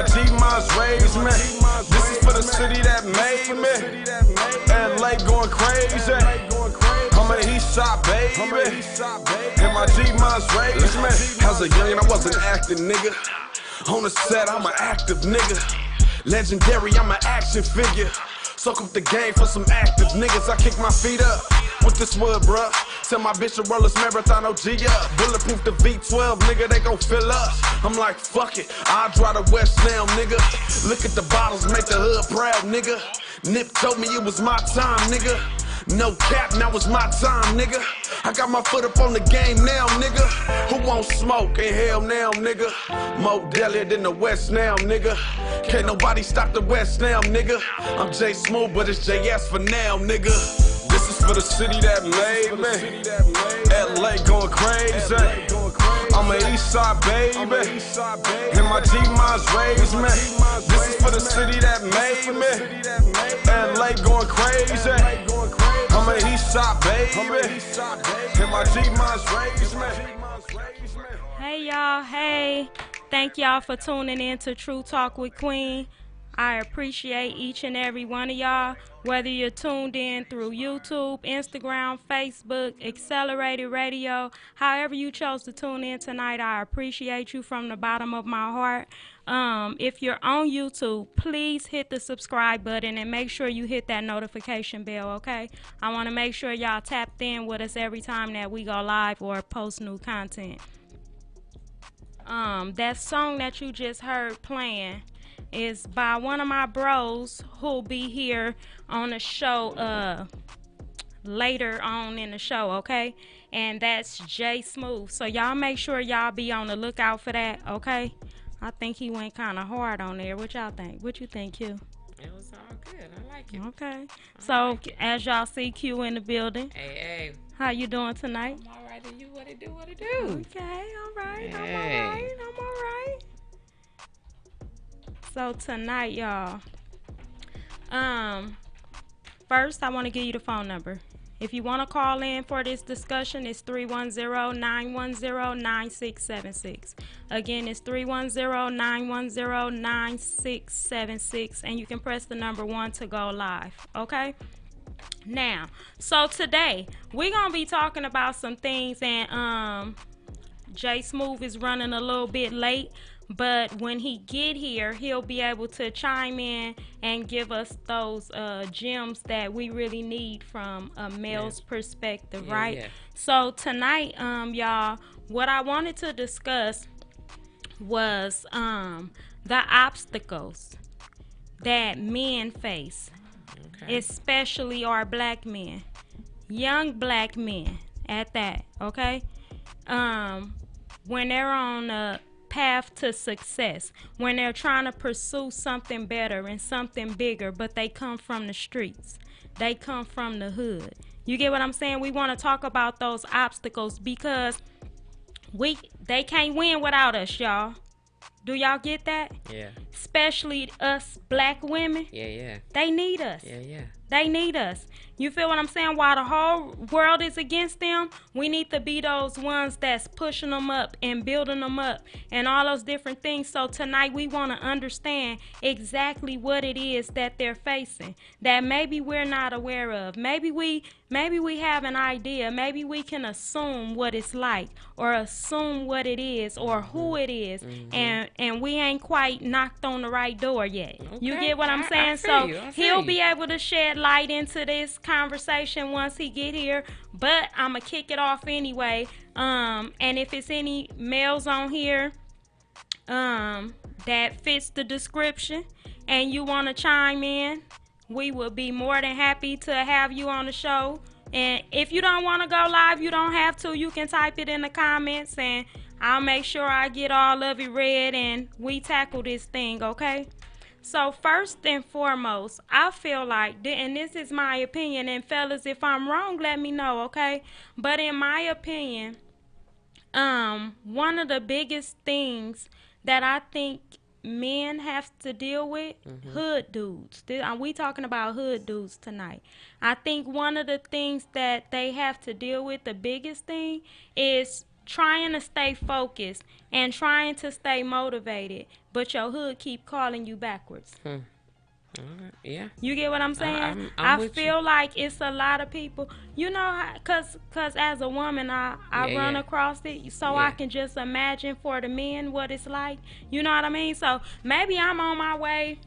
G Miles raised me. This is for the city that made me. LA going crazy. I'm an East Side baby. And my G Miles raised me. As a youngin', I wasn't acting, nigga. On the set, I'm an active nigga. Legendary, I'm an action figure. Soak up the game for some active niggas. I kick my feet up with this wood, bruh. Tell my bitch to roll this marathon OG up. Bulletproof the V12, nigga, they gon' fill up. I'm like, fuck it, I'll drive the West now, nigga. Look at the bottles, make the hood proud, nigga. Nip told me it was my time, nigga. No cap, now it's my time, nigga. I got my foot up on the game now, nigga. Who won't smoke? Ain't hell now, nigga. More deadlier than the West now, nigga. Can't nobody stop the West now, nigga. I'm J Smooth, but it's JS for now, nigga. This is for the city that made me. LA going crazy. I'm an East Side baby. And my G Miles raised me. This is for the city that made me. LA going crazy. I'm an East Side baby. And my G Miles raised me. Hey y'all, hey. Thank y'all for tuning in to True Talk with Queen. I appreciate each and every one of y'all, whether you're tuned in through YouTube, Instagram, Facebook, Accelerated Radio, however you chose to tune in tonight. I appreciate you from the bottom of my heart. If you're on YouTube, please hit the subscribe button and make sure you hit that notification bell, okay? I want to make sure y'all tapped in with us every time that we go live or post new content. That song that you just heard playing is by one of my bros who'll be here on the show later on in the show, okay? And that's J Smooth. So y'all make sure y'all be on the lookout for that, okay? I think he went kind of hard on there. What y'all think? What you think, Q? It was all good. I like it. Okay. So as y'all see Q in the building. Hey. How you doing tonight? I'm all right. And you, what it do? Okay, all right. Hey. I'm all right. So tonight, y'all, first I want to give you the phone number. If you want to call in for this discussion, it's 310-910-9676. Again, it's 310-910-9676, and you can press the number 1 to go live, okay? Now, so today, we're going to be talking about some things, and J Smooth is running a little bit late, but when he get here, he'll be able to chime in and give us those gems that we really need from a male's perspective, right? Yeah. So tonight, y'all, what I wanted to discuss was the obstacles that men face, especially our black men, young black men at that, okay? When they're on a path to success, when they're trying to pursue something better and something bigger, but they come from the streets, they come from the hood. You get what I'm saying? We want to talk about those obstacles because they can't win without us, y'all. Do y'all get that? Yeah. Especially us black women. Yeah. They need us. Yeah. They need us. You feel what I'm saying? While the whole world is against them, we need to be those ones that's pushing them up and building them up and all those different things. So tonight we want to understand exactly what it is that they're facing that maybe we're not aware of. Maybe we have an idea. Maybe we can assume what it's like or assume what it is or who it is, and we ain't quite knocked on the right door yet. Okay. You get what I'm saying? So he'll be able to shed light into this conversation once he get here, but I'm gonna kick it off anyway. And if it's any males on here that fits the description and you want to chime in, we will be more than happy to have you on the show. And if you don't want to go live, you don't have to. You can type it in the comments and I'll make sure I get all of it read and we tackle this thing, okay? So first and foremost, I feel like, and this is my opinion, and fellas, if I'm wrong, let me know, okay? But in my opinion, one of the biggest things that I think men have to deal with, hood dudes. We talking about hood dudes tonight. I think one of the things that they have to deal with, the biggest thing, is trying to stay focused and trying to stay motivated but your hood keep calling you backwards. Yeah. You get what I'm saying? I'm I with feel like it's a lot of people, you know, cause as a woman, I run across it, so I can just imagine for the men what it's like. You know what I mean? So maybe I'm on my way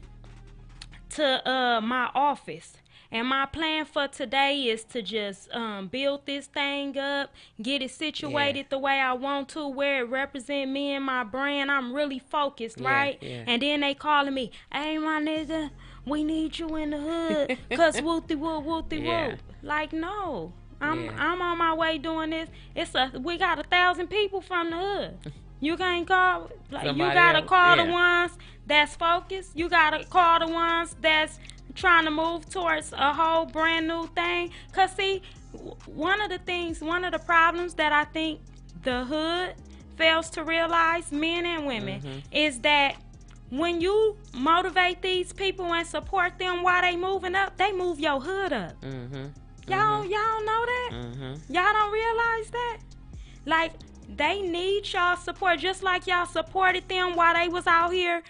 to my office. And my plan for today is to just build this thing up, get it situated the way I want to, where it represent me and my brand. I'm really focused, right? Yeah. And then they calling me, hey, my nigga, we need you in the hood, cause whoopty whoop, whoopty whoop. Like, no, I'm on my way doing this. We got 1,000 people from the hood. You can't call, like, somebody you gotta call the ones that's focused. You gotta call the ones that's trying to move towards a whole brand new thing. Cause see, one of the problems that I think the hood fails to realize, men and women, is that when you motivate these people and support them while they moving up, they move your hood up. Y'all don't know that? Y'all don't realize that? Like, they need y'all support just like y'all supported them while they was out here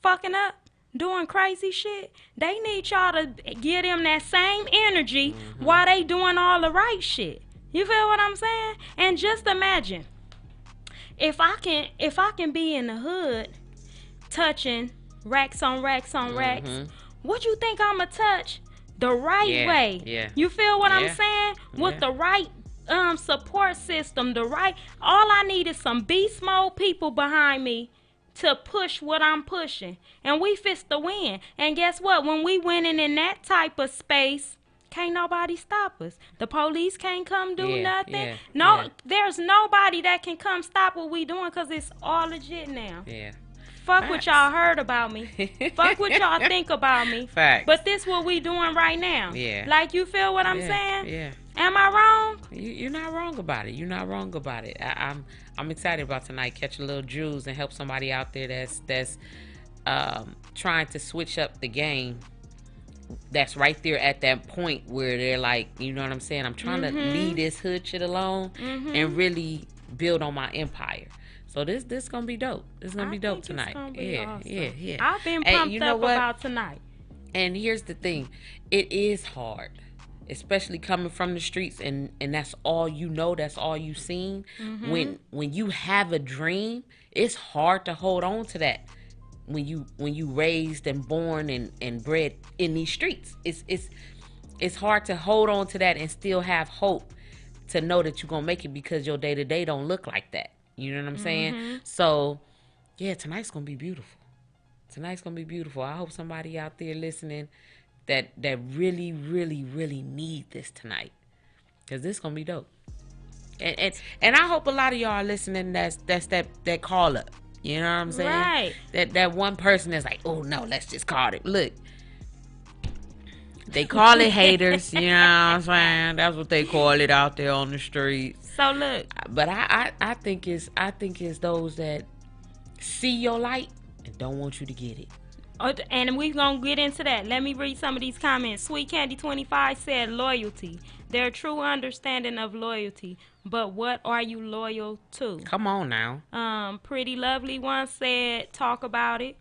fucking up, doing crazy shit. They need y'all to give them that same energy while they doing all the right shit. You feel what I'm saying? And just imagine, if I can be in the hood touching racks on racks on racks, what you think I'ma touch the right way? Yeah. You feel what I'm saying? With the right support system, all I need is some beast mode people behind me to push what I'm pushing, and we fist to win. And guess what? When we winning in that type of space, can't nobody stop us. The police can't come do nothing. There's nobody that can come stop what we doing, because it's all legit now. Fuck what y'all heard about me. Fuck what y'all think about me. Facts. But this what we doing right now. Like, you feel what I'm saying? Am I wrong? You're not wrong about it. You're not wrong about it. I'm excited about tonight. Catch a little jewels and help somebody out there that's trying to switch up the game. That's right there at that point where they're like, you know what I'm saying? I'm trying to leave this hood shit alone and really build on my empire. So this gonna be dope. This gonna be dope tonight. Awesome. Yeah. I've been pumped up about tonight. And here's the thing, it is hard, especially coming from the streets, and that's all you know, that's all you seen. When you have a dream, it's hard to hold on to that. When you raised and born and bred in these streets, it's hard to hold on to that and still have hope to know that you're gonna make it, because your day to day don't look like that. You know what I'm saying? So, yeah, tonight's going to be beautiful. Tonight's going to be beautiful. I hope somebody out there listening that really, really, really need this tonight, because this going to be dope. And I hope a lot of y'all are listening that's that call up. You know what I'm saying? Right. That one person that's like, oh, no, let's just call it. Look. They call it haters, you know what I'm saying? That's what they call it out there on the streets. So look, but I think it's those that see your light and don't want you to get it. And we're going to get into that. Let me read some of these comments. Sweet Candy 25 said loyalty. Their true understanding of loyalty. But what are you loyal to? Come on now. Pretty Lovely one said talk about it.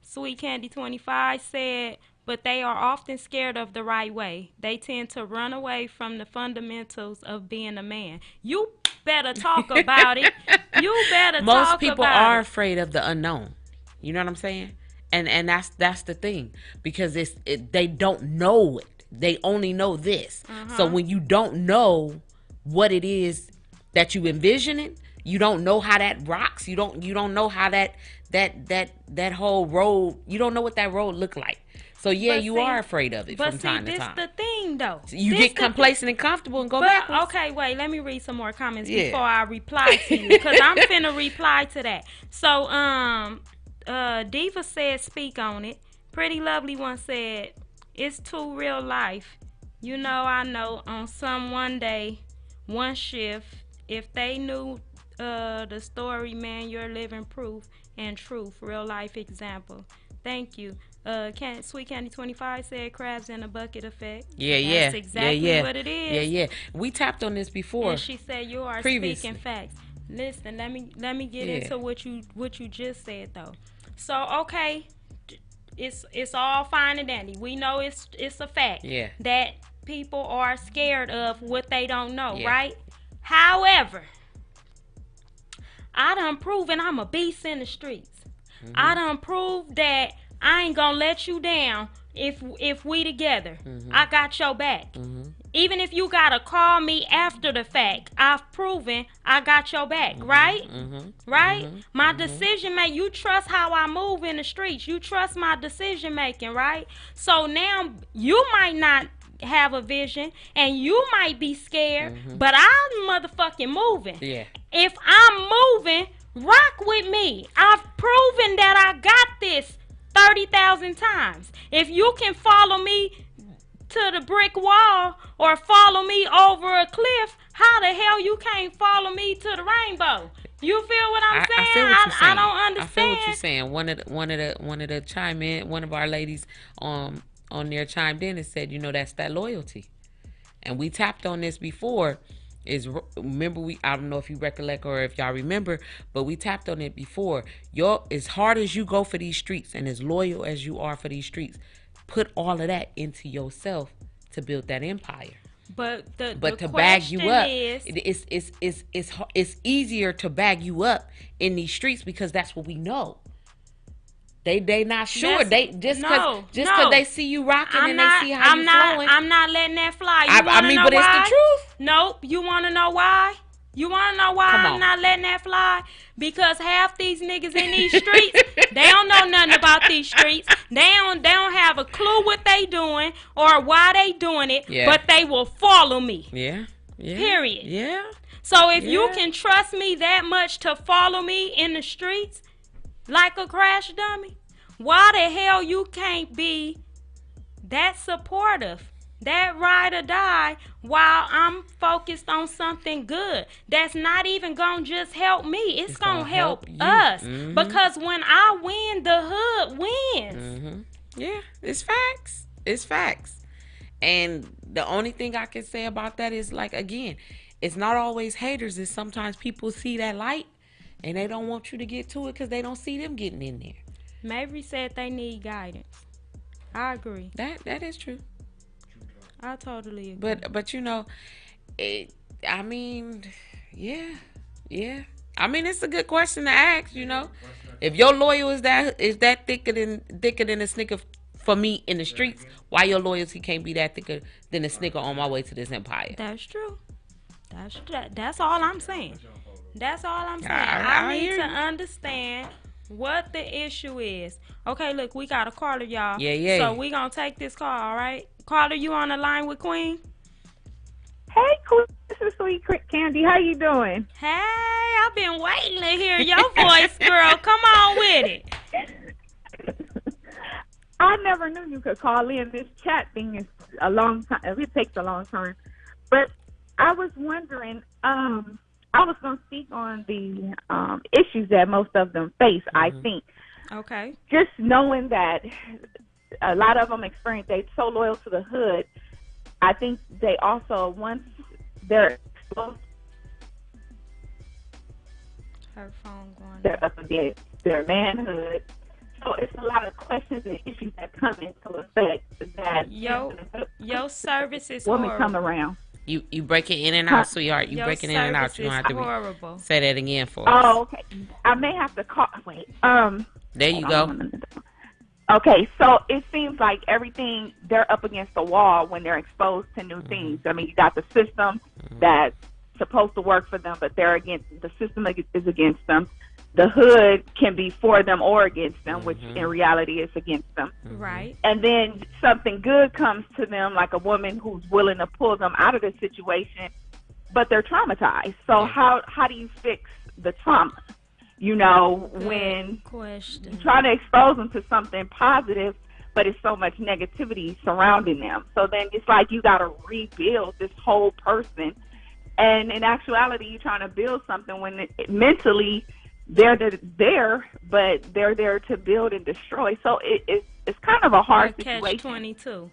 Sweet Candy 25 said, but they are often scared of the right way. They tend to run away from the fundamentals of being a man. You better talk about it. You better talk about it. Most people are afraid of the unknown. You know what I'm saying? And that's the thing, because they don't know it. They only know this. So when you don't know what it is that you envisioning, you don't know how that rocks. You don't know how that whole road. You don't know what that road look like. So yeah, you are afraid of it from time to time. But see, this the thing though. You get complacent and comfortable and go backwards. Okay, wait. Let me read some more comments before I reply to you, because I'm finna reply to that. So Diva said speak on it. Pretty Lovely one said it's too real life. You know, I know on some one day, one shift, if they knew the story, man, you're living proof and truth, real life example. Thank you. Sweet Candy 25 said crabs in a bucket effect. That's exactly what it is. Yeah. We tapped on this before. And she said you are speaking facts. Listen, let me get into what you just said though. So okay, it's all fine and dandy. We know it's a fact Yeah. that people are scared of what they don't know, Yeah. right? However, I done proven I'm a beast in the streets. I done proved that I ain't gonna let you down if we together. I got your back. Even if you gotta call me after the fact, I've proven I got your back, right? Right? My decision making, you trust how I move in the streets. You trust my decision making, right? So now you might not have a vision and you might be scared, but I'm motherfucking moving. Yeah. If I'm moving, rock with me. I've proven that I got this 30,000 times. If you can follow me to the brick wall or follow me over a cliff, how the hell you can't follow me to the rainbow? You feel what I'm saying? I feel what you're saying. I don't understand. I feel what you're saying. One of the chime in, one of our ladies on there chimed in and said, that's that loyalty. And we tapped on this before. Remember, I don't know if you recollect or if y'all remember, but we tapped on it before. As hard as you go for these streets and as loyal as you are for these streets, put all of that into yourself to build that empire. But the to bag you up, is, it's easier to bag you up in these streets because that's what we know. They not sure. They just because they see you rocking and they see how you flowing. I'm not letting that fly. I mean, but why? it's the truth. Nope. You want to know why? You want to know why I'm not letting that fly? Because half these niggas in these streets, they don't know nothing about these streets. They don't have a clue what they doing or why they doing it. Yeah. But they will follow me. Yeah. Yeah. Period. Yeah. So if you can trust me that much to follow me in the streets like a crash dummy, why the hell you can't be that supportive, that ride or die, while I'm focused on something good that's not even gonna just help me, it's gonna help us. Because when I win, the hood wins. Yeah, it's facts. It's facts. And the only thing I can say about that is, like, again, it's not always haters. It's sometimes people see that light and they don't want you to get to it because they don't see them getting in there. Maverick said they need guidance. I agree. That is true. I totally agree. But I mean, yeah. I mean, it's a good question to ask. If your loyal is that thicker than a snicker for me in the streets, why your loyalty can't be that thicker than a snicker on my way to this empire? That's true. That's all I'm saying. That's all I'm saying. I need hear to you. understand what the issue is. Okay, look, we got a caller, y'all. Yeah. So we gonna take this call, all right? Caller, you on the line with Queen? Hey, Queen, this is Sweet Candy. How you doing? Hey, I've been waiting to hear your voice, girl. Come on with it. I never knew you could call in. This chat thing is a long time. It takes a long time. But I was wondering, I was going to speak on the issues that most of them face, I think. Okay. Just knowing that a lot of them experience, they're so loyal to the hood, I think they also, once they're exposed, Her phone going. they're up against their manhood. So it's a lot of questions and issues that come into effect that Your service is women horrible. come around. You breaking in and out, sweetheart. You Your breaking in and out. service You don't have is to horrible. say that again for us. Oh, okay. I may have to call. Wait. There you go. Okay, so it seems like everything, they're up against the wall when they're exposed to new things. I mean, you got the system that's supposed to work for them, but the system is against them. The hood can be for them or against them, which in reality is against them. Right. And then something good comes to them, like a woman who's willing to pull them out of the situation, but they're traumatized. So how do you fix the trauma? When Question. you try to expose them to something positive, but it's so much negativity surrounding them. So then it's like you got to rebuild this whole person. And in actuality, you're trying to build something when mentally they're there, but they're there to build and destroy. So it's kind of a hard situation. Catch-22.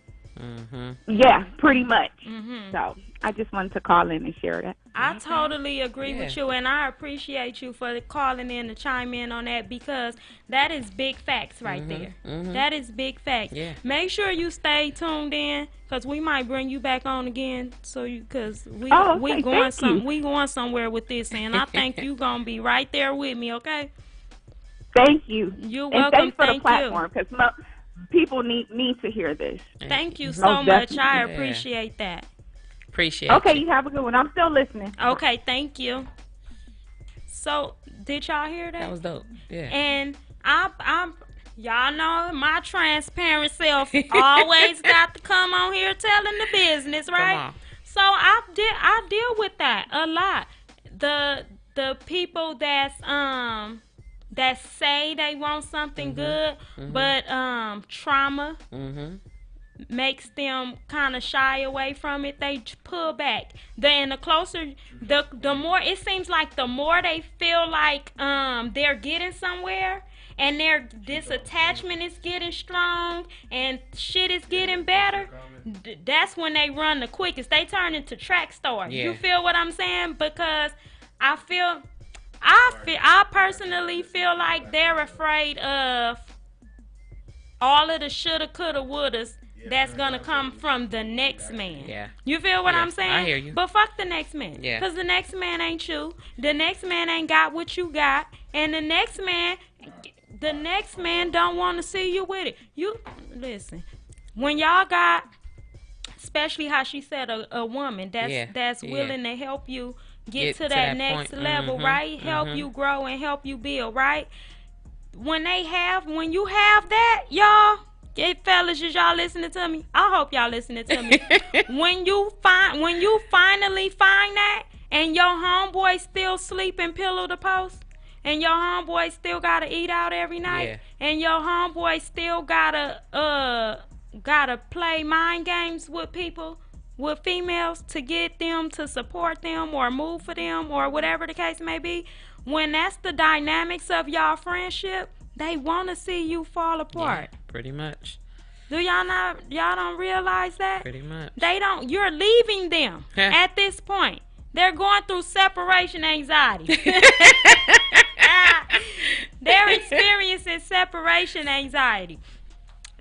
Yeah, pretty much. Mm-hmm. So I just wanted to call in and share that. I totally agree Yeah. with you, and I appreciate you for calling in to chime in on that, because that is big facts right there. That is big facts. Yeah. Make sure you stay tuned in, because we might bring you back on again, because we Oh, we okay, going thank you. we going somewhere with this, and I think you gonna be right there with me. Okay. Thank you. You're And welcome. thanks for Thank the you. platform, because people need to hear this. Thank you so Most much. definitely. I Yeah. appreciate that. Appreciate Okay, you. you have a good one. I'm still listening. Okay, thank you. So, did y'all hear that? That was dope. Yeah. And I'm y'all know my transparent self always got to come on here telling the business, right? on. So I deal with that a lot. The people that say they want something good, but trauma makes them kind of shy away from it. They pull back. Then the closer, the more it seems like, the more they feel like they're getting somewhere, and this attachment is getting strong, and shit is getting better. That's when they run the quickest. They turn into track stars. Yeah. You feel what I'm saying? Because I personally feel like they're afraid of all of the shoulda, coulda, wouldas that's gonna come from the next man. Yeah. You feel what Yeah, I'm saying? I hear you. But fuck the next man. Yeah. Because the next man ain't you. The next man ain't got what you got. And the next man don't want to see you with it. You listen. When y'all got, especially how she said, a woman that's Yeah. willing to help you get to that next point. level, right? Help you grow and help you build, right? When you have that, y'all, fellas, is y'all listening to me? I hope y'all listening to me. when you finally find that, and your homeboy still sleeping pillow to post, and your homeboy still gotta eat out every night, Yeah. and your homeboy still gotta play mind games with people, with females, to get them to support them or move for them or whatever the case may be. When that's the dynamics of y'all friendship, they want to see you fall apart. Yeah, pretty much. Do y'all don't realize that? Pretty much. They don't. You're leaving them at this point. They're going through separation anxiety. They're experiencing separation anxiety.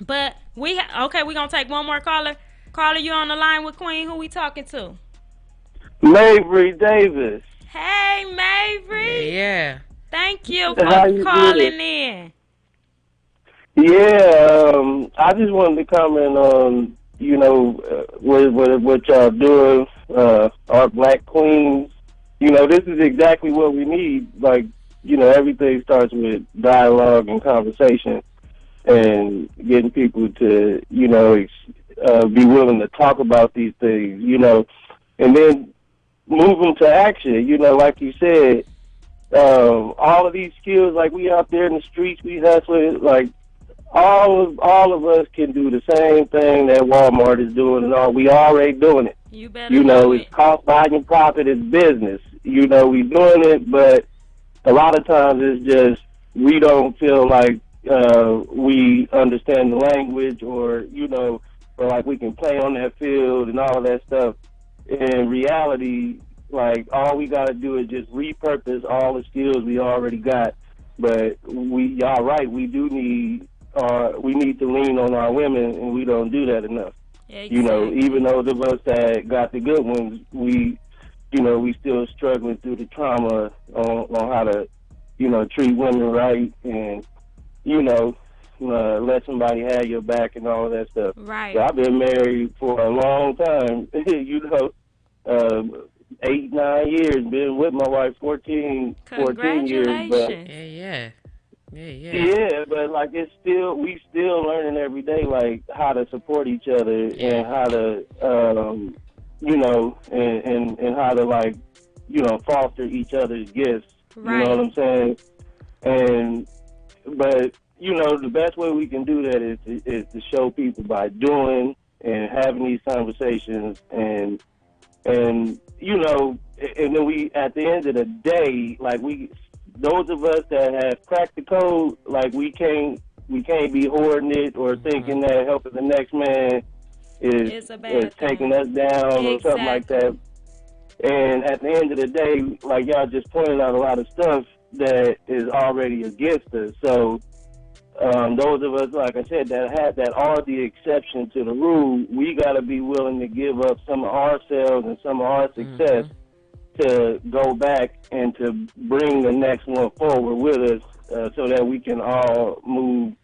But we're gonna take one more caller. Caller, you on the line with Queen. Who we talking to? Mavry Davis. Hey, Mavry. Yeah. Thank you How for you calling doing? in. Yeah, I just wanted to comment on, what y'all doing, our Black Queens. This is exactly what we need. Like, everything starts with dialogue and conversation, and getting people to, be willing to talk about these things, and then move them to action. Like you said, all of these skills, like we out there in the streets, we hustling, like all of us can do the same thing that Walmart is doing, and we already doing it. You better do It's it. cost, volume, profit, it's business. We doing it, but a lot of times it's just we don't feel like we understand the language, or like we can play on that field and all of that stuff. In reality, like, all we got to do is just repurpose all the skills we already got. But y'all right, we do need we need to lean on our women, and we don't do that enough. Exactly. Even those of us that got the good ones, we still struggling through the trauma on how to, treat women right, and, let somebody have your back and all of that stuff. Right. So I've been married for a long time, 8-9 years, been with my wife 14 years. But Congratulations. Yeah. yeah, but like we still learning every day, like how to support each other, and how to, and how to, like, foster each other's gifts. Right. You know what I'm saying? But the best way we can do that is to show people by doing and having these conversations, and then we, at the end of the day, like, those of us that have cracked the code, like, we can't be hoarding it or thinking that helping the next man It's a bad taking thing. us down or something like that. And at the end of the day, like y'all just pointed out a lot of stuff that is already against us. So those of us, like I said, that are the exception to the rule, we got to be willing to give up some of ourselves and some of our success to go back and to bring the next one forward with us, so that we can all move,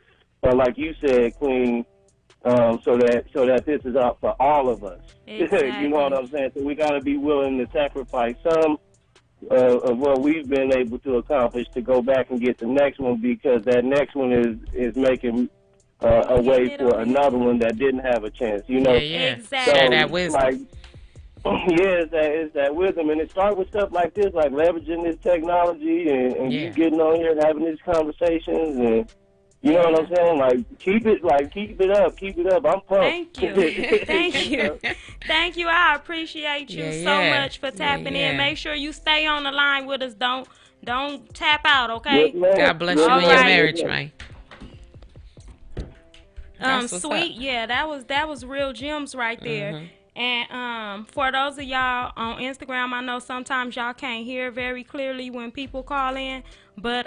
like you said, Queen. So that this is out for all of us. Exactly. You know what I'm saying? So we got to be willing to sacrifice some of what we've been able to accomplish to go back and get the next one, because that next one is making a way for another one that didn't have a chance. You know? Yeah. Exactly. Share that wisdom. Like, it's that wisdom, and it starts with stuff like this, like leveraging this technology and you getting on here and having these conversations, and you know what I'm saying? Like keep it up. I'm pumped. Thank you. Thank you. Thank you. I appreciate you so much for tapping in. Make sure you stay on the line with us. Don't tap out, okay? God bless you in your marriage, man. Sweet, yeah, that was real gems right there. And for those of y'all on Instagram, I know sometimes y'all can't hear very clearly when people call in, but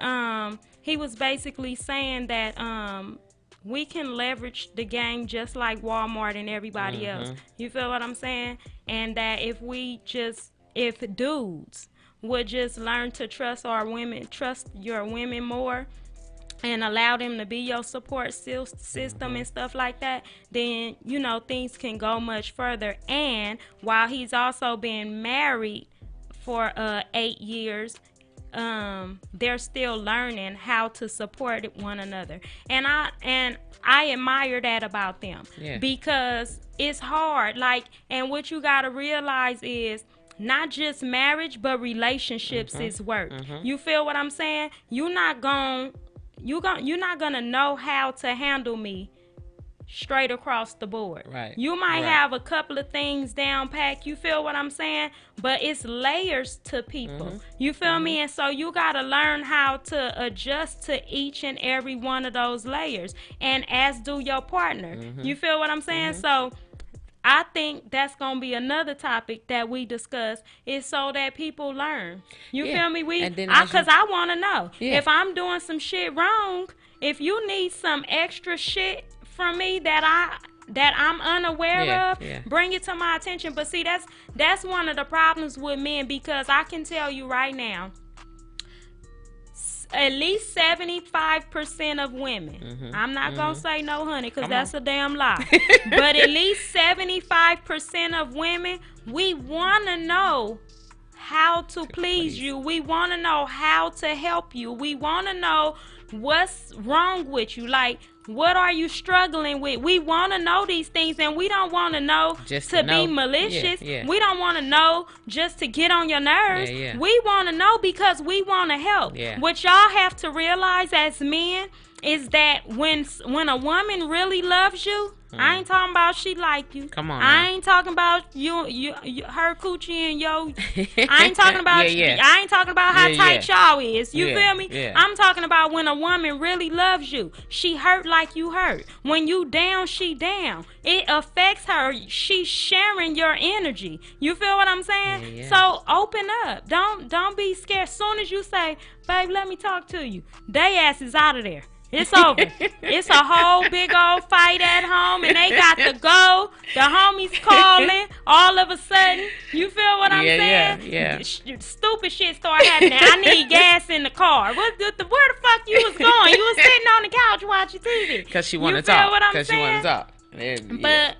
he was basically saying that we can leverage the game just like Walmart and everybody else. You feel what I'm saying? And that if dudes would just learn to trust your women more, and allow them to be your support system and stuff like that, then, you know, things can go much further. And while he's also been married for 8 years, they're still learning how to support one another. And I admire that about them, because it's hard. Like, and what you got to realize is, not just marriage, but relationships is work. You feel what I'm saying? You're not gonna know how to handle me straight across the board. Right. You might have a couple of things down packed. You feel what I'm saying? But it's layers to people. You feel me? And so you gotta learn how to adjust to each and every one of those layers, and as do your partner. You feel what I'm saying? So I think that's going to be another topic that we discuss, is so that people learn. You feel me? Because I want to know. If I'm doing some shit wrong, if you need some extra shit from me that I'm unaware of, bring it to my attention. But see, that's one of the problems with men, because I can tell you right now, at least 75% of women, I'm not going to say no honey, because that's a damn lie, but at least 75% of women, we want to know how to please you. We want to know how to help you. We want to know what's wrong with you. Like, what are you struggling with? We want to know these things, and we don't want to know just to be malicious. We don't want to know just to get on your nerves. We want to know because we want to help. What y'all have to realize as men is that when a woman really loves you, I ain't talking about she like you. Come on. I ain't talking about you her coochie and yo. I ain't talking about I ain't talking about how tight y'all is. You feel me? I'm talking about when a woman really loves you. She hurt like you hurt. When you down, she down. It affects her. She's sharing your energy. You feel what I'm saying? So open up. Don't be scared. Soon as you say, "Babe, let me talk to you," they ass is out of there. It's over. It's a whole big old fight at home, and they got to go. The homies calling all of a sudden. You feel what I'm saying? Stupid shit start happening. I need gas in the car. Where the fuck you was going? You was sitting on the couch watching TV. Because she wanted to talk. You feel what I'm saying? Because she wanted to talk. But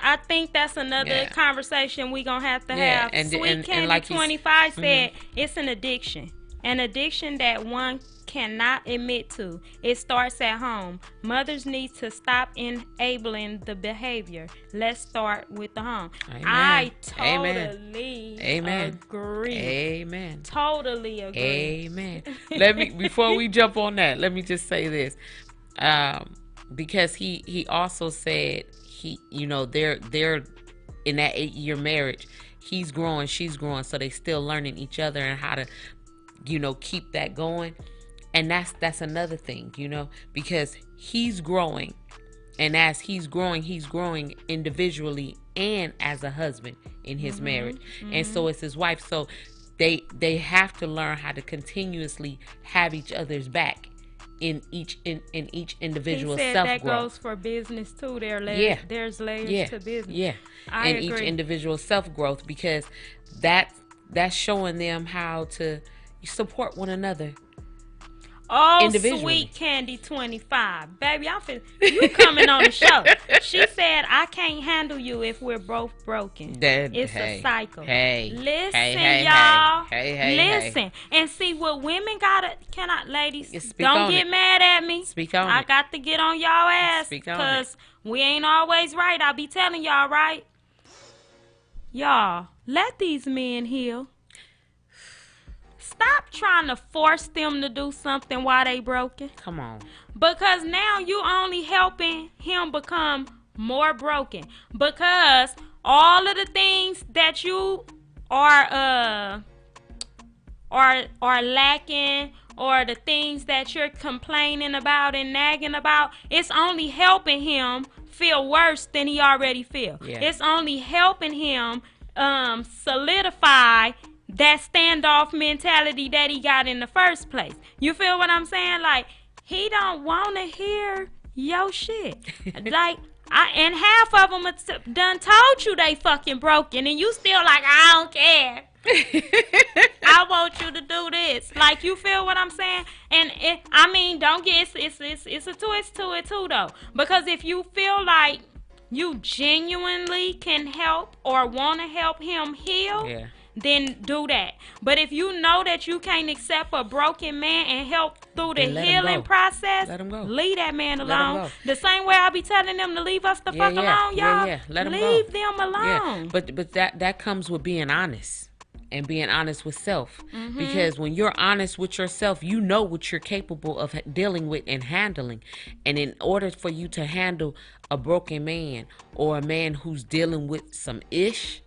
I think that's another conversation we gonna have to have. Sweet Candy like 25 said it's an addiction. An addiction that one cannot admit to. It starts at home. Mothers need to stop enabling the behavior. Let's start with the home. Amen. I totally agree. Amen. Totally agree. Amen. Before we jump on that, let me just say this. Because he also said they're in that 8-year marriage. He's growing, she's growing, so they still learning each other and how to keep that going. And that's another thing, because he's growing And as he's growing individually and as a husband in his marriage. And so is his wife. So they have to learn how to continuously have each other's back in each individual He said self-growth. that goes for business too. There's layers to business. Yeah. I And agree. each individual self-growth, because that's showing them how to support one another. Oh, individually. sweet Candy 25. Baby, you coming on the show. She said, I can't handle you if we're both broken. It's a cycle. Listen, y'all. Listen. And see what women ladies, Speak don't on get it. mad at me. Speak on I it. got to get on y'all ass Speak on because we ain't always right. I be telling y'all, right? Y'all, let these men heal. Stop trying to force them to do something while they broken. Come on. Because now you only helping him become more broken. Because all of the things that you are lacking, or the things that you're complaining about and nagging about, it's only helping him feel worse than he already feel. Yeah. It's only helping him solidify that standoff mentality that he got in the first place. You feel what I'm saying? Like, he don't want to hear your shit. Like, and half of them done told you they fucking broken, and you still like, I don't care. I want you to do this. Like, you feel what I'm saying? And don't get it's a twist to it too, though. Because if you feel like you genuinely can help or want to help him heal, then do that. But if you know that you can't accept a broken man and help through the healing process, let him go. Leave that man Let him alone. go. The same way I be telling them to leave us the fuck alone, y'all. Let him leave go. them alone. Yeah. But that comes with being honest. And being honest with self. Because when you're honest with yourself, you know what you're capable of dealing with and handling. And in order for you to handle a broken man or a man who's dealing with some ish,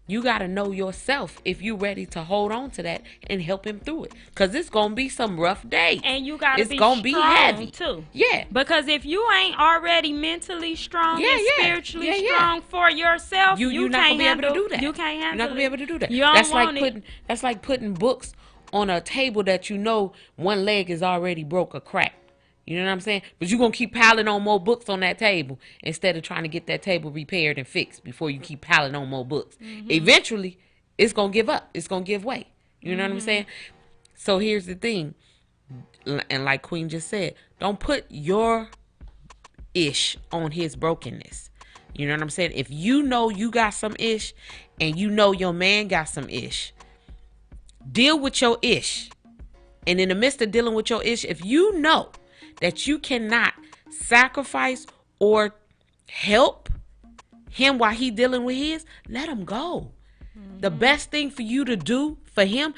you got to know yourself if you're ready to hold on to that and help him through it. Because it's going to be some rough days. And you got to be gonna strong, be heavy. too. Yeah. Because if you ain't already mentally strong and spiritually strong for yourself, you're not can't gonna be able to do that. You can't handle You're not gonna be able to do that. You don't That's want like that's like putting books on a table that you know one leg is already broke or cracked. You know what I'm saying? But you're going to keep piling on more books on that table instead of trying to get that table repaired and fixed before you keep piling on more books. Eventually, it's going to give up. It's going to give way. You know what I'm saying? So here's the thing. And like Queen just said, don't put your ish on his brokenness. You know what I'm saying? If you know you got some ish and you know your man got some ish, deal with your ish. And in the midst of dealing with your ish, if you know that you cannot sacrifice or help him while he dealing with his, let him go. The best thing for you to do for him,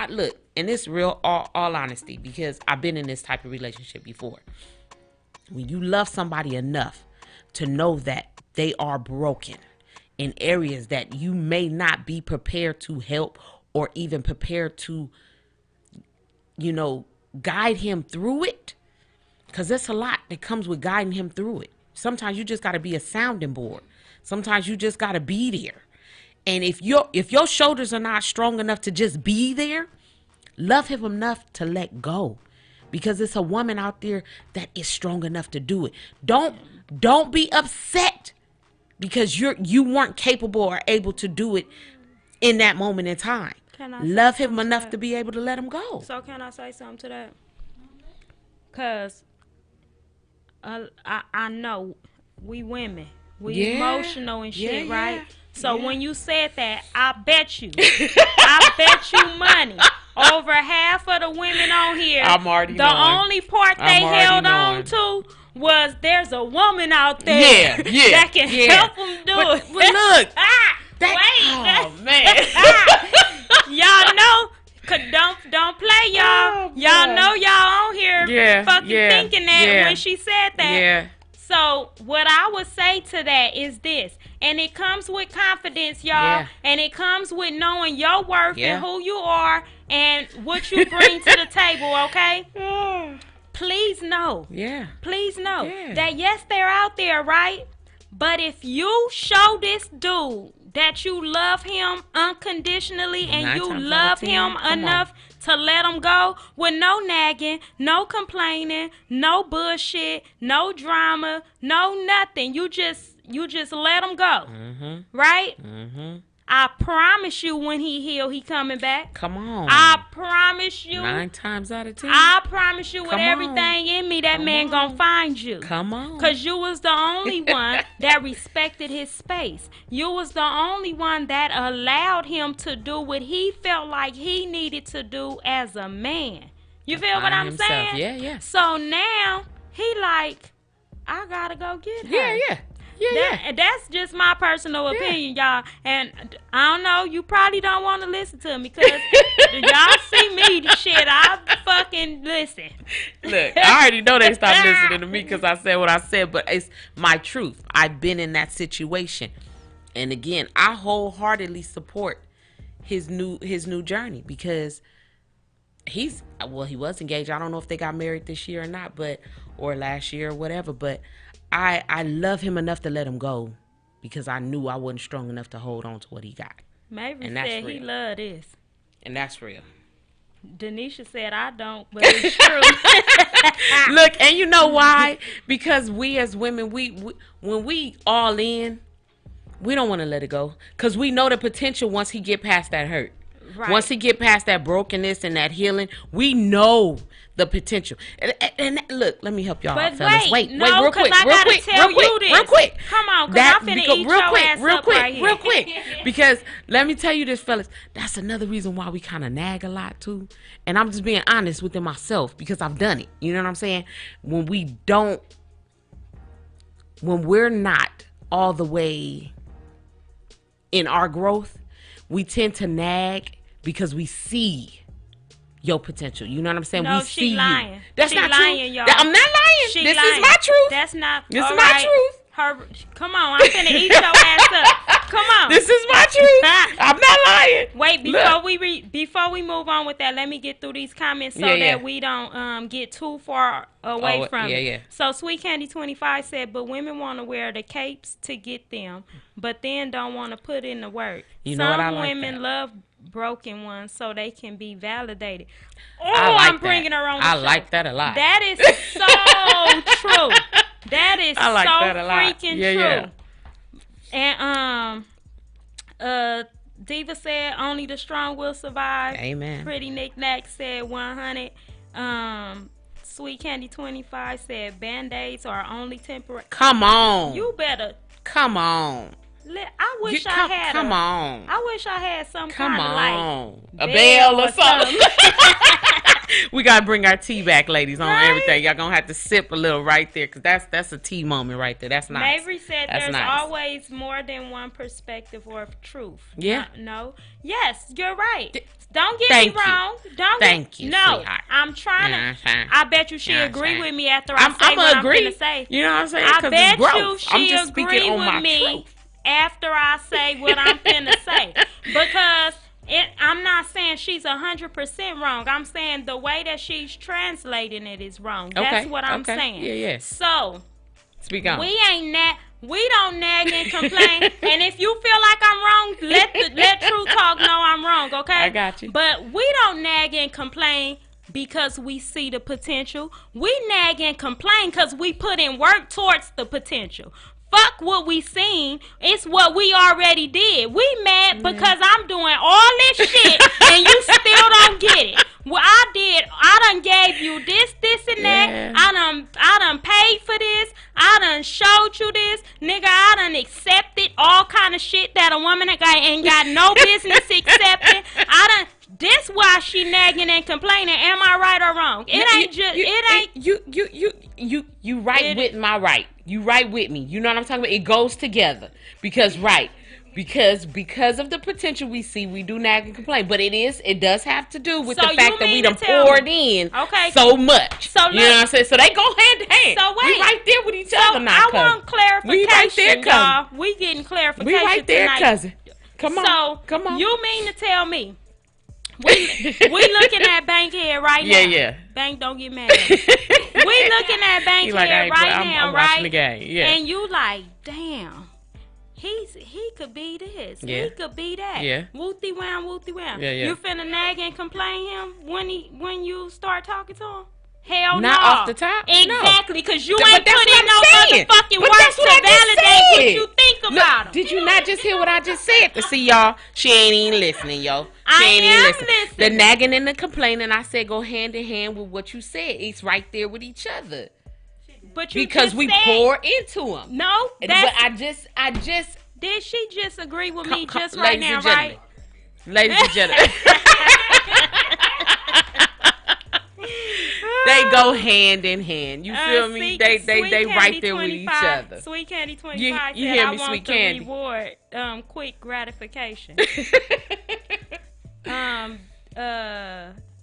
look, and it's real, all honesty, because I've been in this type of relationship before. When you love somebody enough to know that they are broken in areas that you may not be prepared to help or even prepared to, guide him through it. Because there's a lot that comes with guiding him through it. Sometimes you just got to be a sounding board. Sometimes you just got to be there. And if your shoulders are not strong enough to just be there, love him enough to let go. Because it's a woman out there that is strong enough to do it. Don't be upset because you weren't capable or able to do it in that moment in time. Love him enough to be able to let him go. So can I say something to that? Because I know we women, we emotional and shit, right? So when you said that, I bet you money. Over half of the women on here, I'm already the only part they held on to was there's a woman out there that can help them do it. But look, wait, man, y'all know, don't play, y'all. Y'all know y'all on here fucking thinking that when she said that. Yeah. So what I would say to that is this, and it comes with confidence, y'all, and it comes with knowing your worth and who you are and what you bring to the table, okay? please know. Yeah. Please know Yeah. that yes, they're out there, right? But if you show this dude that you love him unconditionally and 9 you times out love of 10, him come enough to let him go with no nagging, no complaining, no bullshit, no drama, no nothing. You just let him go. Right? I promise you when he heal, he coming back. Come on. I promise you. 9 times out of 10. I promise you with Come on. everything in me, that Come man on. gonna find you. Come on. Because you was the only one that respected his space. You was the only one that allowed him to do what he felt like he needed to do as a man. You feel what Find I'm himself. saying? Yeah, yeah. So now, he like, I gotta go get her. Yeah, yeah. Yeah, yeah. That's just my personal opinion, y'all. And I don't know, you probably don't want to listen to me because y'all see me, shit, I fucking listen. Look, I already know they stopped listening to me because I said what I said, but it's my truth. I've been in that situation. And again, I wholeheartedly support his new journey because he was engaged. I don't know if they got married this year or not, or last year or whatever, but I love him enough to let him go because I knew I wasn't strong enough to hold on to what he got. Maverick And that's said he real. love this. And that's real. Denisha said I don't, but it's true. Look, and you know why? Because we as women, we when we all in, we don't want to let it go because we know the potential once he get past that hurt. Right. Once he get past that brokenness and that healing, we know the potential. And look, let me help y'all But out, fellas. wait, Wait, no, real 'cause quick, I real gotta quick, tell real quick, you this. real quick. Come on, 'cause I'm finna eat your ass real up quick, right here. real quick. Because let me tell you this, fellas. That's another reason why we kind of nag a lot too. And I'm just being honest within myself because I've done it. You know what I'm saying? When we're not all the way in our growth, we tend to nag because we see your potential. You know what I'm saying? No, we she see lying. you. That's She not lying, true. y'all. I'm not lying. She This lying. is my truth. That's not. This is all my right. truth. Come on, I'm finna eat your ass up. Come on. This is my truth. I'm not lying. Wait, Look. before we move on with that, let me get through these comments so Yeah, yeah. that we don't get too far away from yeah, it. yeah. So Sweet Candy 25 said, but women want to wear the capes to get them, but then don't want to put in the work. You know what, I Some like women that. love broken ones so they can be validated. Oh, I like I'm bringing that. her on the I show. like that a lot. That is so true. That is I like so that a lot. freaking Yeah, true. yeah. And Diva said only the strong will survive. Amen. Pretty Nick Nack said 100. Sweet Candy 25 said band-aids are only temporary. Come on. You better. Come on. I wish I had. Come on. I wish I had some Come kind of on. like A bell or something. We gotta bring our tea back, ladies, on Right? everything. Y'all gonna have to sip a little right there, cause that's a tea moment right there. That's nice. Maverick said That's there's nice. always more than one perspective or truth. Yeah. No. Yes, you're right. Don't get Thank me you. wrong. Don't Thank get, you, No, sweetheart. I'm trying You know what I'm to. saying? I bet you she You know what I'm agree saying? with me after I say I'm what agree. I'm gonna say. You know what I'm saying? I 'Cause bet it's growth. you I'm she just agree speaking on with my me truth. after I say what I'm finna say because. I'm not saying she's 100% wrong. I'm saying the way that she's translating it is wrong. That's Okay, what I'm okay. saying. Yeah, yeah. So Speak on. we don't nag and complain. And if you feel like I'm wrong, let True Talk know I'm wrong, okay? I got you. But we don't nag and complain because we see the potential. We nag and complain because we put in work towards the potential. Fuck what we seen. It's what we already did. We mad because I'm doing all this shit and you still don't get it. Well, I done gave you this, and that. Yeah. I done paid for this. I done showed you this. Nigga, I done accepted all kind of shit that a woman ain't got no business accepting. This why she nagging and complaining. Am I right or wrong? You right with my right. You right with me. You know what I'm talking about? It goes together. Because because of the potential we see, we do nag and complain. But it does have to do with So the fact you that we mean done to tell poured me- in Okay. so much. So you know what I'm saying? So they go hand in hand. So wait. We right there with each So other now, I cousin. want clarification, We right there, cousin. y'all. We getting clarification We right there, tonight. cousin. Come on. So Come on. you mean to tell me We looking at Bankhead right now. Yeah. Bank, don't get mad at me. We looking at Bankhead right now, I'm right? watching the game. Yeah. And you like, damn. He could be this. Yeah. He could be that. Yeah. Wooty wham. Yeah. You finna nag and complain him when you start talking to him? Hell no. Not off the top? No. Exactly, because you But ain't that's put what in I'm no saying. motherfucking But work that's to what I just validate what said. you think about him. Did you not just hear what I just said? To see y'all, she ain't even listening, yo. She I ain't even am listening. The listening. nagging and the complaining, I said, go hand in hand with what you said. It's right there with each other But you because just we said, pour into them. No, But that's, I just. did she just agree with me just ladies right now, and right? gentlemen. Ladies and gentlemen. They go hand in hand. You feel me? They right there with each other. Sweet Candy 25 You said, hear I me, want Sweet the Candy? reward, quick gratification.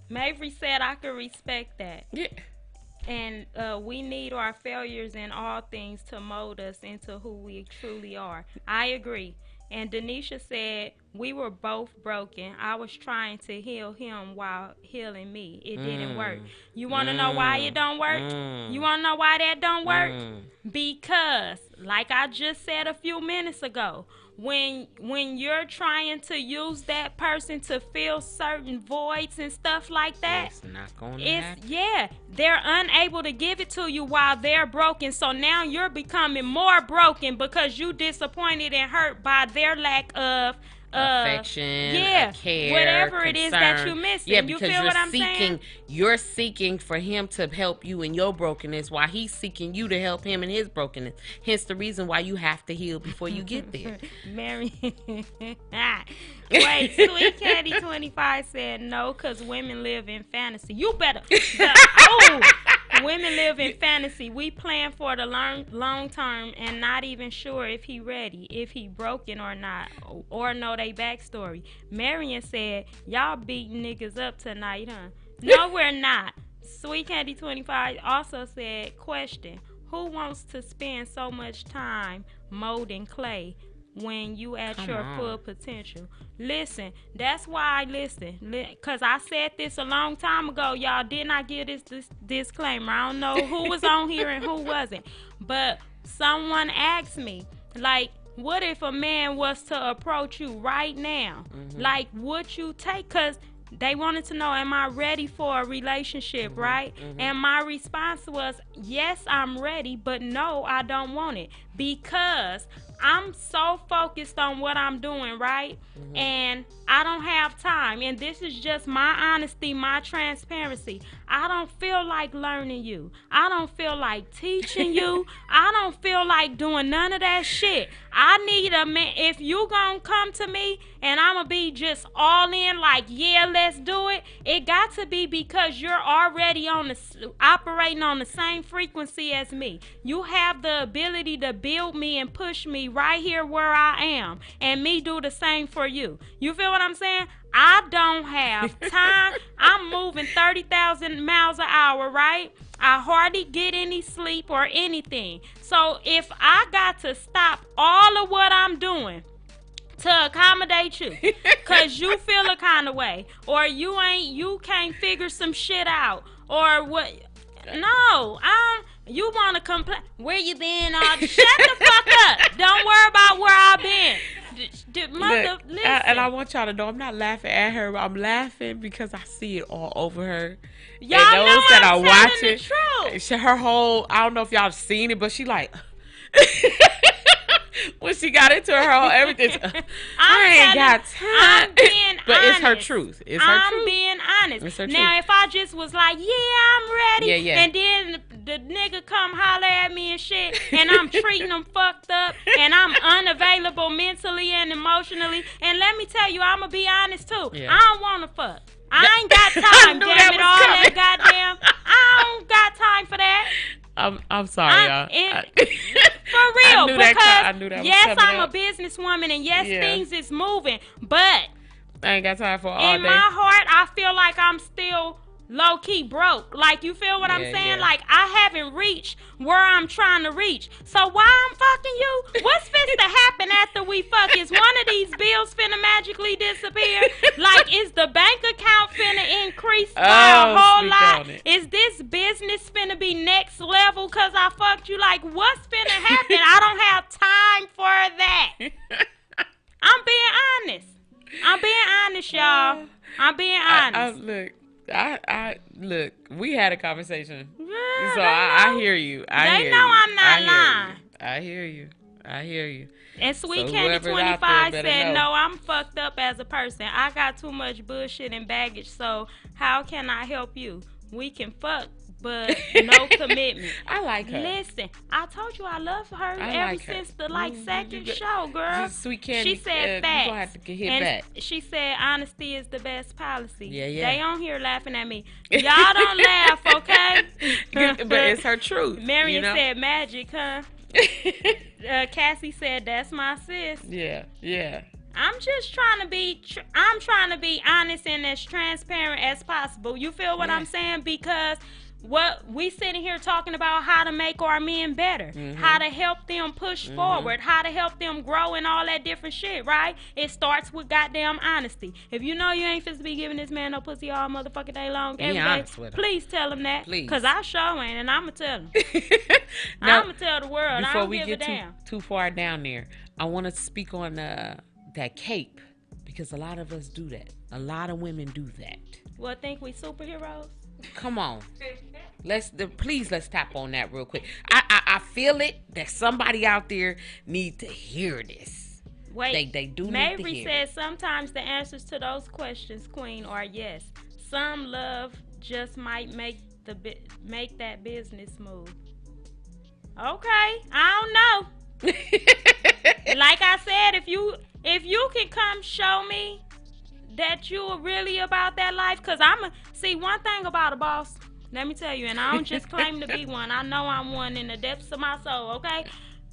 Mavry said I could respect that. Yeah. And we need our failures in all things to mold us into who we truly are. I agree. And Denisha said, we were both broken. I was trying to heal him while healing me. It didn't work. You want to know why it don't work? You want to know why that don't work? Because, like I just said a few minutes ago, when you're trying to use that person to fill certain voids and stuff like that, It's not going to happen. they're unable to give it to you while they're broken. So now you're becoming more broken because you disappointed and hurt by their lack of affection, care, whatever it is that concern. you're missing. Yeah, You because feel what I'm saying? You're seeking for him to help you in your brokenness while he's seeking you to help him in his brokenness. Hence the reason why you have to heal before you get there. Mary. Wait, Sweet Candy 25 said no, because women live in fantasy. You better. Women live in fantasy. We plan for the long term and not even sure if he ready, if he broken or not, or know they backstory. Marion said, y'all beating niggas up tonight, huh? No, we're not. Sweet Candy 25 also said, question, who wants to spend so much time molding clay when you at your full potential? Listen, that's why I listen. Because I said this a long time ago. Y'all did not give this disclaimer. I don't know who was on here and who wasn't. But someone asked me, like, what if a man was to approach you right now? Like, would you take? Because they wanted to know, am I ready for a relationship, right? And my response was, yes, I'm ready, but no, I don't want it. Because I'm so focused on what I'm doing, right? And I don't have time. And this is just my honesty, my transparency. I don't feel like learning you. I don't feel like teaching you. I don't feel like doing none of that shit. I need a man. If you gonna come to me and I'm gonna be just all in, like, yeah, let's do it, it got to be because you're already operating on the same frequency as me. You have the ability to build me and push me right here where I am, and me do the same for you. You feel what I'm saying? I don't have time. I'm moving 30,000 miles an hour, right? I hardly get any sleep or anything. So if I got to stop all of what I'm doing to accommodate you, cause you feel a kind of way, or you can't figure some shit out, or what? No, you want to complain? Where you been? Shut the fuck up! Don't worry about where I've been. Look, and I want y'all to know I'm not laughing at her. I'm laughing because I see it all over her. Y'all and those know that I'm are telling watching, the truth. her whole, I don't know if y'all seen it, but she like, when she got into her whole everything, I ain't got time. I'm being but honest. it's her truth. It's her I'm truth. being honest. It's her Now, truth. if I just was like, yeah, I'm ready, Yeah. and then the nigga come holler at me and shit, and I'm treating him fucked up, and I'm unavailable mentally and emotionally, and let me tell you, I'm gonna be honest too. Yeah. I don't wanna fuck. I ain't got time, knew damn that it, was all coming. that goddamn. I don't got time for that. I'm sorry, y'all. For real, I knew that because I knew that was yes, coming I'm up. a businesswoman, and yes, Yeah. things is moving, but I ain't got time for all in day. my heart, I feel like I'm still low-key broke. Like, you feel what I'm Yeah, saying? yeah. Like, I haven't reached where I'm trying to reach. So why I'm fucking you? What's finna happen after we fuck? Is one of these bills finna magically disappear? Like, is the bank account finna increase by a whole speak lot? on it. Is this business finna be next level because I fucked you? Like, what's finna happen? I don't have time for that. I'm being honest. I'm being honest, y'all. I'm being honest. Look. We had a conversation, Yeah, so they I know. hear you. They know I'm not lying. I hear you. And Sweet So Candy whoever's out 25 there better said, know. no, I'm fucked up as a person. I got too much bullshit and baggage, so how can I help you? We can fuck, but no commitment. I like her. Listen, I told you I love her I ever like her. since the You second got- show, girl. Just Sweet Candy, She said you facts. gonna have to get hit And back. she said honesty is the best policy. Yeah. They on here laughing at me. Y'all don't laugh, okay? But it's her truth. Marion you know? said magic, huh? Cassie said that's my sis. yeah. I'm just trying to be. I'm trying to be honest and as transparent as possible. You feel what I'm Yes. saying? Because what we sitting here talking about how to make our men better, how to help them push forward, how to help them grow and all that different shit, right? It starts with goddamn honesty. If you know you ain't supposed to be giving this man no pussy all motherfucking day long, Be every day, honest with him. please tell him that. Please. Cause I sure ain't, and I'ma tell him. Now, I'ma tell the world. I before don't we give get a damn. too far down there, I want to speak on that cape, because a lot of us do that. A lot of women do that. Well, think we superheroes? Come on. Please let's tap on that real quick. I feel it that somebody out there need to hear this. Wait, They do need to Mary hear says sometimes the answers to those questions, Queen, are yes. Some love just might make that business move. Okay, I don't know. Like I said, if you can come show me that you are really about that life, because see one thing about a boss, let me tell you, and I don't just claim to be one. I know I'm one in the depths of my soul, okay?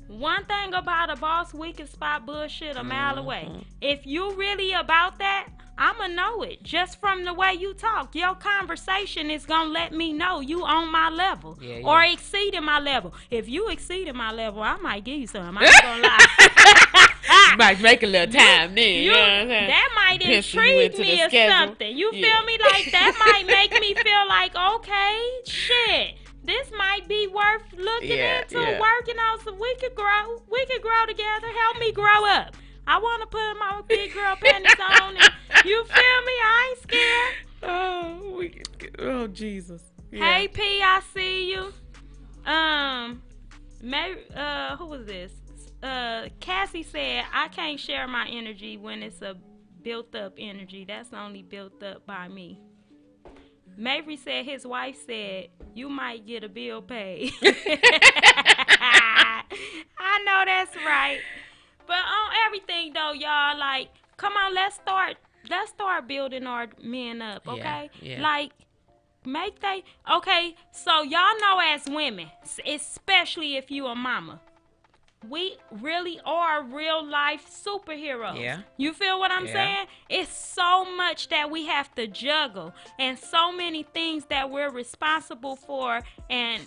One thing about a boss, we can spot bullshit a mile away. If you really about that, I'ma know it just from the way you talk. Your conversation is gonna let me know you on my level or exceeding my level. If you exceeding my level, I might give you some. I ain't gonna lie. You might make a little time then. You know what I'm saying? That might Pencil you intrigue into me the or schedule. something. You Yeah. feel me? Like that might make me feel like, okay, shit. This might be worth looking into, working on some. We could grow. We could grow together. Help me grow up. I want to put my big girl panties on. And, you feel me? I ain't scared. Oh, Jesus. Yeah. Hey, P, I see you. Who was this? Cassie said, I can't share my energy when it's a built-up energy. That's only built up by me. Mavry said his wife said, you might get a bill paid. I know that's right. But on everything though, y'all, like, come on, let's start building our men up, okay? Yeah. Like, okay, so y'all know as women, especially if you a mama, we really are real life superheroes. Yeah. You feel what I'm saying? It's so much that we have to juggle and so many things that we're responsible for and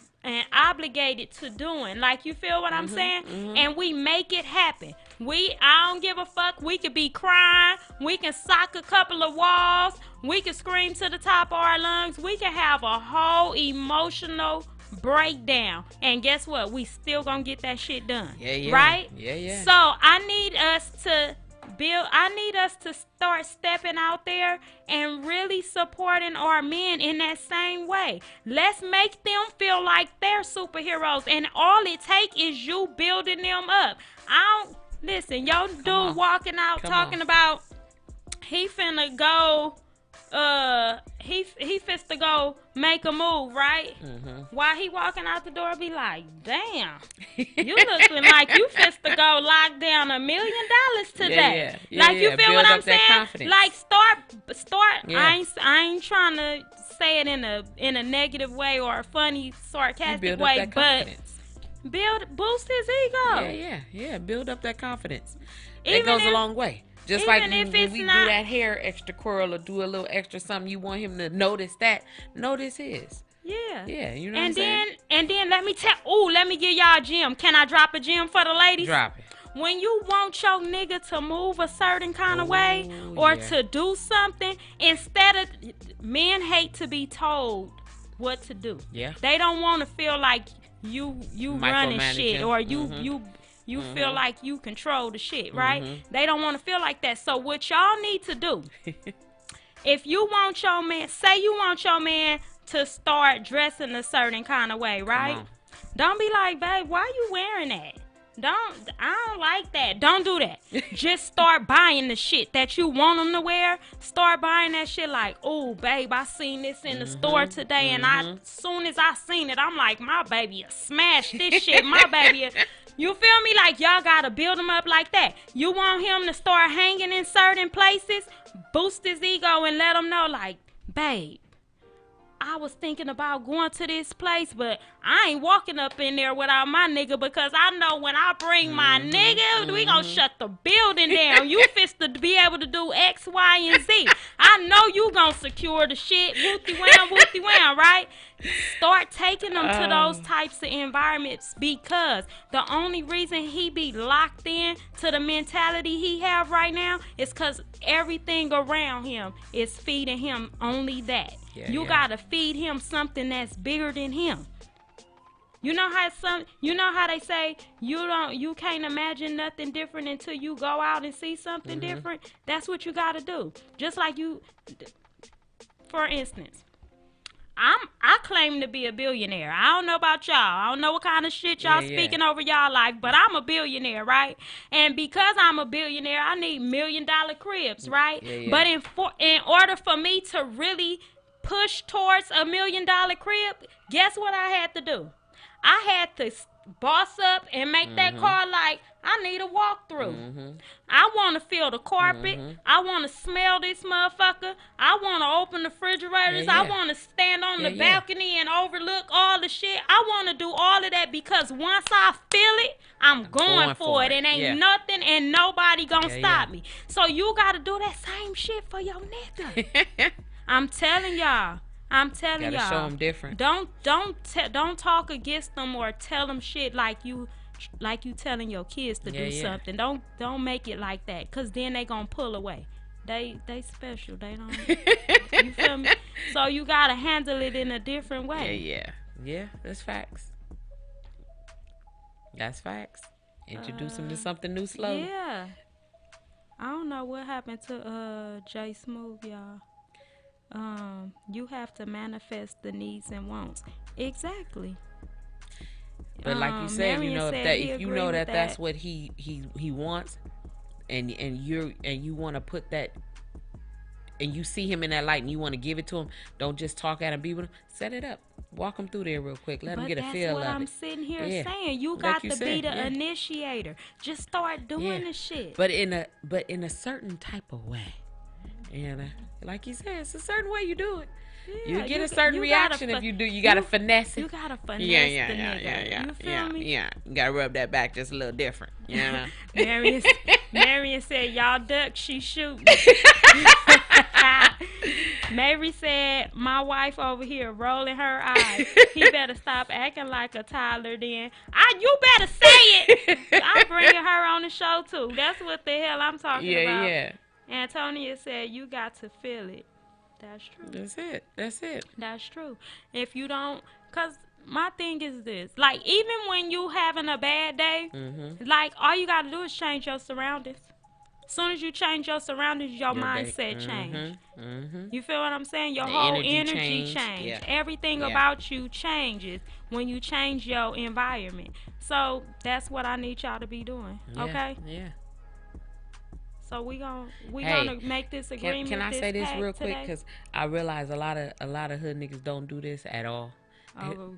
obligated to doing. Like, you feel what I'm saying? And we make it happen. I don't give a fuck. We could be crying. We can sock a couple of walls. We can scream to the top of our lungs. We can have a whole emotional breakdown, and guess what? We still gonna get that shit done. Right? Yeah. So I need us to start stepping out there and really supporting our men in that same way. Let's make them feel like they're superheroes, and all it takes is you building them up. Listen, yo dude walking out talking about he finna go he fits to go make a move, right? While he walking out the door, be like, damn, you looking like you fits to go lock down $1 million today. Like, you feel Build what up I'm that saying? confidence. Like, start. Yeah. I ain't trying to say it in a negative way or a funny, sarcastic build way, up that but confidence. boost his ego. Yeah. Build up that confidence. Even It goes a if- long way. Just Even like if when it's we not- do that hair extra curl or do a little extra something, you want him to notice that. Notice his. Yeah. Yeah, you know And what I'm then let me give y'all a gem. Can I drop a gem for the ladies? Drop it. When you want your nigga to move a certain kind of way or yeah. to do something, instead of men hate to be told what to do. Yeah. They don't want to feel like you running shit Micromanaging. or you feel like you control the shit, right? They don't want to feel like that. So what y'all need to do, if you want your man, say you want your man to start dressing a certain kind of way, right? on. Don't be like, babe, why you wearing that? I don't like that. Don't do that. Just start buying the shit that you want them to wear. Start buying that shit like, oh, babe, I seen this in the store today, and as soon as I seen it, I'm like, my baby smash this shit. My baby, you feel me? Like, y'all gotta build him up like that. You want him to start hanging in certain places, boost his ego, and let him know, like, babe, I was thinking about going to this place, but I ain't walking up in there without my nigga because I know when I bring my nigga, we gonna shut the building down. You fist to be able to do X, Y, and Z. I know you gonna secure the shit. Wooty wham, right? Start taking them to those types of environments because the only reason he be locked in to the mentality he have right now is because everything around him is feeding him only that. You gotta feed him something that's bigger than him. You know how they say you can't imagine nothing different until you go out and see something different. That's what you gotta do. Just like you, for instance, I claim to be a billionaire. I don't know about y'all. I don't know what kind of shit y'all speaking over y'all life, but I'm a billionaire, right? And because I'm a billionaire, I need $1 million cribs, right? But in order for me to really push towards $1 million crib, guess what I had to do? I had to boss up and make that car like I need a walkthrough. I want to feel the carpet. I want to smell this motherfucker. I want to open the refrigerators. I want to stand on the balcony and overlook all the shit. I want to do all of that because once I feel it, I'm going for it. And ain't nothing and nobody gonna stop me. So you got to do that same shit for your nigga. I'm telling y'all. Gotta show them different. Don't talk against them or tell them shit like you telling your kids to do something. Don't make it like that, cause then they gonna pull away. They special. They don't. You feel me? So you gotta handle it in a different way. Yeah. That's facts. That's facts. Introduce them to something new slowly. Yeah. I don't know what happened to Jay Smooth, y'all. You have to manifest the needs and wants. Exactly. But like you said, you Marion know, said that he if you agree know with that that. that's what he wants, and you want to put that, and you see him in that light, and you want to give it to him, don't just talk at him, be with him. Set it up, walk him through there real quick, let him get a feel of it. That's what I'm sitting here Yeah. saying. You Like got you to said, be the initiator. Just start doing the shit. But in a certain type of way, and like you said, it's a certain way you do it. Yeah, you get a certain reaction if you do. You gotta finesse it. You gotta finesse Yeah. the nigga. You feel me? Yeah. You gotta rub that back just a little different. You know. Marion said, y'all duck, she shooting. Mary said, my wife over here rolling her eyes. He better stop acting like a toddler then. You better say it. I'm bringing her on the show too. That's what the hell I'm talking about. Yeah. Antonia said, you got to feel it. That's true. That's it. That's true. If you don't, because my thing is this, like, even when you having a bad day, like, all you got to do is change your surroundings. As soon as you change your surroundings, your mindset change. You feel what I'm saying? Your whole energy change. Yeah. Everything about you changes when you change your environment. So that's what I need y'all to be doing. Okay? Yeah. So we gonna make this Can agreement. I say this real quick? today? Because I realize a lot of hood niggas don't do this at all.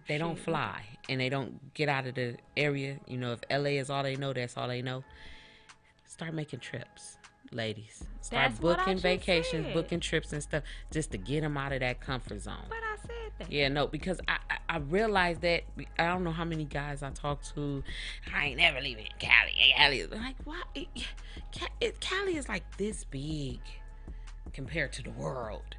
They don't fly and they don't get out of the area. You know, if LA is all they know, that's all they know. Start making trips, ladies. Start That's what I booking just vacations, said. booking trips and stuff, just to get them out of that comfort zone. But I said that. Yeah, no, because I realized that I don't know how many guys I talk to. I ain't never leaving Cali. Cali is like, why? Cali is like this big compared to the world.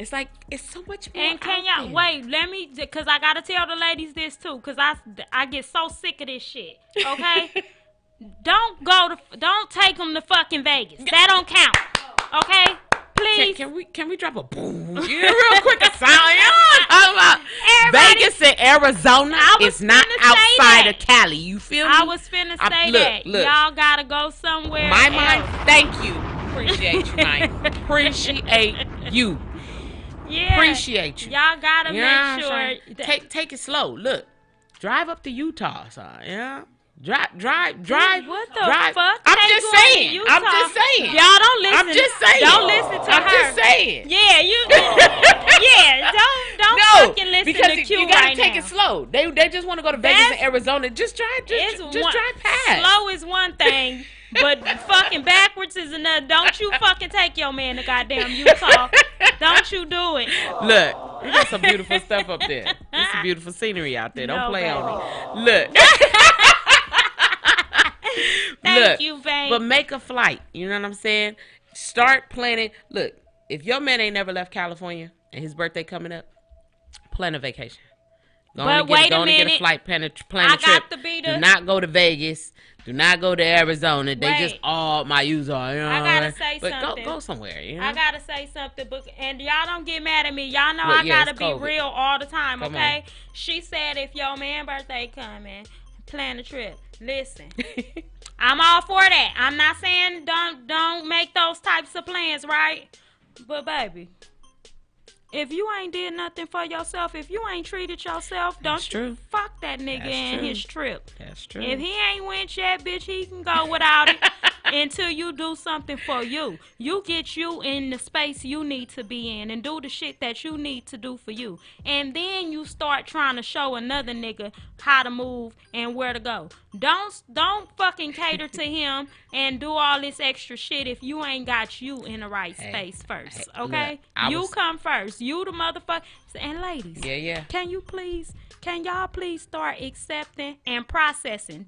It's like it's so much more. And can y'all wait? Let me, cause I gotta tell the ladies this too, cause I get so sick of this shit. Okay, don't take them to fucking Vegas. That don't count. Okay, please. Can we drop a boom? Yeah, real quick a sound. Vegas and Arizona is not outside of Cali. You feel me? I was finna say that. Look. Y'all gotta go somewhere. My else. mind. Thank you. Appreciate you, Mike. Appreciate you. Yeah. Appreciate you. Y'all gotta Yeah, make sure. Take it slow. Look, drive up to Utah, son. Yeah. Drive. What the drive. fuck? I'm they just going to saying. Utah? I'm just saying. Y'all don't listen. I'm just saying. Don't listen to I'm her. just saying. Yeah, you. Yeah, don't No, fucking listen because to Q you gotta right take now. it slow. They just want to go to Vegas and Arizona. Just drive. Just drive past. Slow is one thing, but fucking backwards is another. Don't you fucking take your man to goddamn Utah. Don't you do it. Look, we got some beautiful stuff up there. There's some beautiful scenery out there. Don't No, play baby. on me. Look. Thank you, babe. But make a flight. You know what I'm saying? Start planning. Look, if your man ain't never left California and his birthday coming up, plan a vacation. Go on and get a flight, plan a trip. Do not go to Vegas. Do not go to Arizona. They just all my user. You know I gotta say but something. go somewhere. You know? I gotta say something, and y'all don't get mad at me. Y'all know Look, I yeah, gotta it's be COVID. real all the time, Come okay? on. She said if your man birthday coming, plan a trip. Listen, I'm all for that. I'm not saying don't make those types of plans, right? But baby, if you ain't did nothing for yourself, if you ain't treated yourself, fuck that nigga and his trip. That's true. If he ain't went yet, bitch, he can go without it until you do something for you. You get you in the space you need to be in and do the shit that you need to do for you. And then you start trying to show another nigga how to move and where to go. Don't fucking cater to him and do all this extra shit if you ain't got you in the right space first, okay? Look, come first. You the motherfucker. And ladies, yeah. Can y'all please start accepting and processing?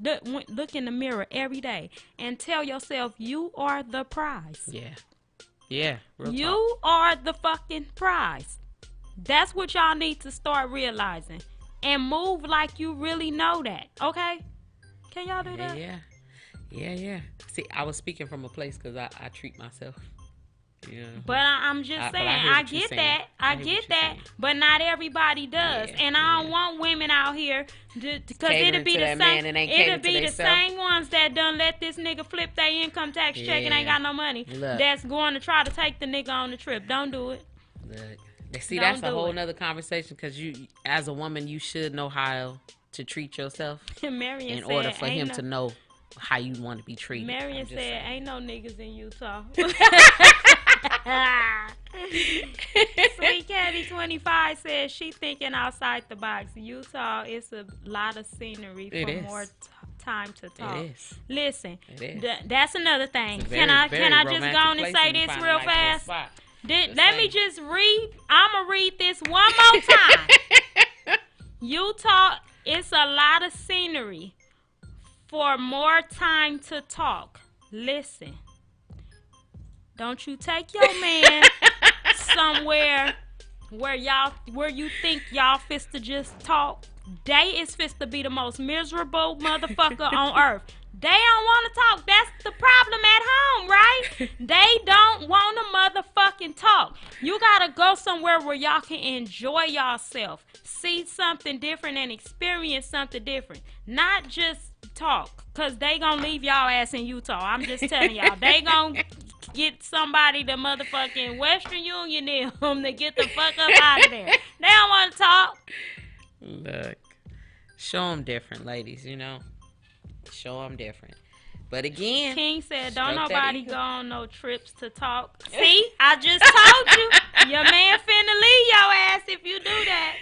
Look in the mirror every day and tell yourself you are the prize. Yeah. Real talk. You are the fucking prize. That's what y'all need to start realizing. And move like you really know that. Okay? Can y'all do that? Yeah. See, I was speaking from a place because I treat myself. Yeah. But I'm just saying, I get that. I get that. But not everybody does. Yeah, and I don't want women out here because it'll be the same. It'll be the same ones that done let this nigga flip their income tax check and ain't got no money. Look. That's going to try to take the nigga on the trip. Don't do it. Look. See, that's a whole nother conversation because you, as a woman, you should know how to treat yourself Marion in order for him to know how you want to be treated. Marion said, ain't no niggas in Utah. Sweet Caddy 25 says she thinking outside the box. Utah is a lot of scenery for more time to talk. It is. Listen, it is. That's another thing. Can I just go on and say this real fast? Let me just read. I'm going to read this one more time. Utah is a lot of scenery for more time to talk. Listen. Don't you take your man somewhere where you think y'all fist to just talk. They is fist to be the most miserable motherfucker on earth. They don't want to talk. That's the problem at home, right? They don't want to motherfucking talk. You got to go somewhere where y'all can enjoy yourself. See something different and experience something different. Not just talk. Because they going to leave y'all ass in Utah. I'm just telling y'all. They going to get somebody to motherfucking Western Union them to get the fuck up out of there. They don't want to talk. Look. Show them different, ladies, you know. Show them different. But again, King said, don't nobody go on no trips to talk. See, I just told you. Your man finna leave your ass if you do that.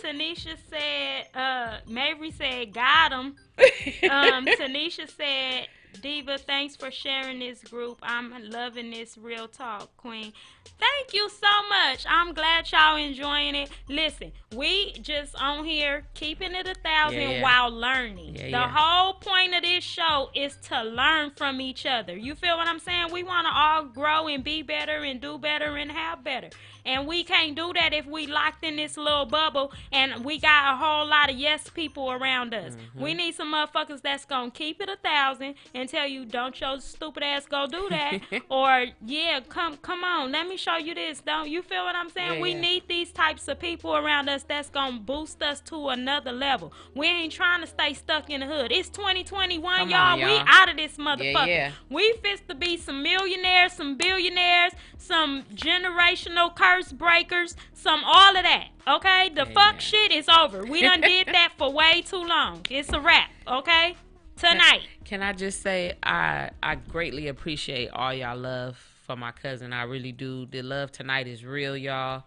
Tanisha said, Mary said, got him. Tanisha said, Diva, thanks for sharing this group. I'm loving this real talk, Queen. Thank you so much. I'm glad y'all enjoying it. Listen, we just on here keeping it 1,000 while learning. The whole point of this show is to learn from each other. You feel what I'm saying? We want to all grow and be better and do better and have better. And we can't do that if we locked in this little bubble and we got a whole lot of yes people around us. We need some motherfuckers that's going to keep it 1,000 and tell you, don't your stupid ass go do that. Or, yeah, come on, let me show you this. Don't you feel what I'm saying? We need these types of people around us that's going to boost us to another level. We ain't trying to stay stuck in the hood. It's 2021, y'all. We out of this motherfucker. We fist to be some millionaires, some billionaires, some generational curse breakers, some all of that, okay? The fuck shit is over. We done did that for way too long. It's a wrap, okay? Tonight. Can I just say I greatly appreciate all y'all love for my cousin. I really do. The love tonight is real, y'all.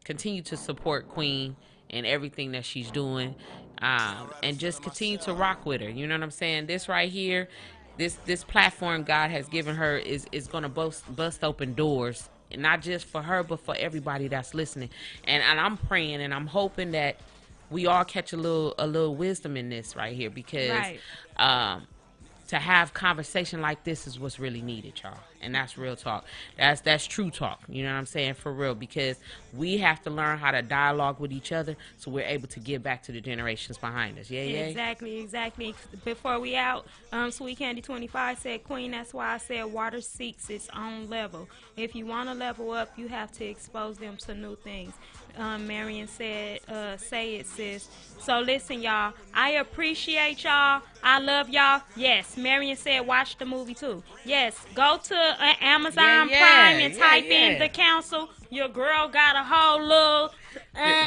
Continue to support Queen and everything that she's doing. And just continue to rock with her. You know what I'm saying? This right here, this platform God has given her is going to bust open doors, not just for her, but for everybody that's listening. And I'm praying and I'm hoping that we all catch a little wisdom in this right here, because to have conversation like this is what's really needed, y'all. And that's real talk. That's true talk. You know what I'm saying? For real. Because we have to learn how to dialogue with each other so we're able to give back to the generations behind us. Yeah. Exactly. Before we out, Sweet Candy 25 said, Queen, that's why I said water seeks its own level. If you want to level up, you have to expose them to new things. Marion said, say it, sis. So listen, y'all, I appreciate y'all. I love y'all. Yes, Marion said watch the movie too. Yes, go to Amazon Prime and type in The Council. Your girl got a whole little...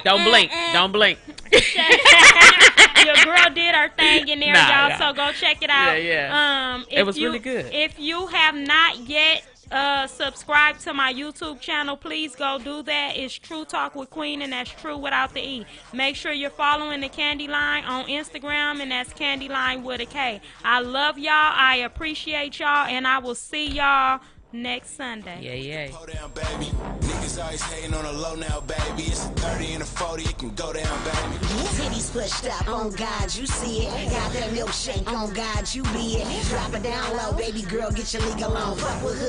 Don't blink. Don't blink. Your girl did her thing in there, y'all, so go check it out. It was really good. If you have not yet subscribe to my YouTube channel, please go do that. It's True Talk with Queen, and that's true without the E. Make sure you're following the Candy Line on Instagram, and that's Candy Line with a K. I love y'all. I appreciate y'all, and I will see y'all next Sunday. Hold down, baby. Niggas always hating on the low now, baby. It's a 30 and a 40, it can go down, baby. Titties pushed up, on God, you see it. Got that milkshake, on God, you be it. Drop it down low, baby girl, get your legal on. Fuck with hood.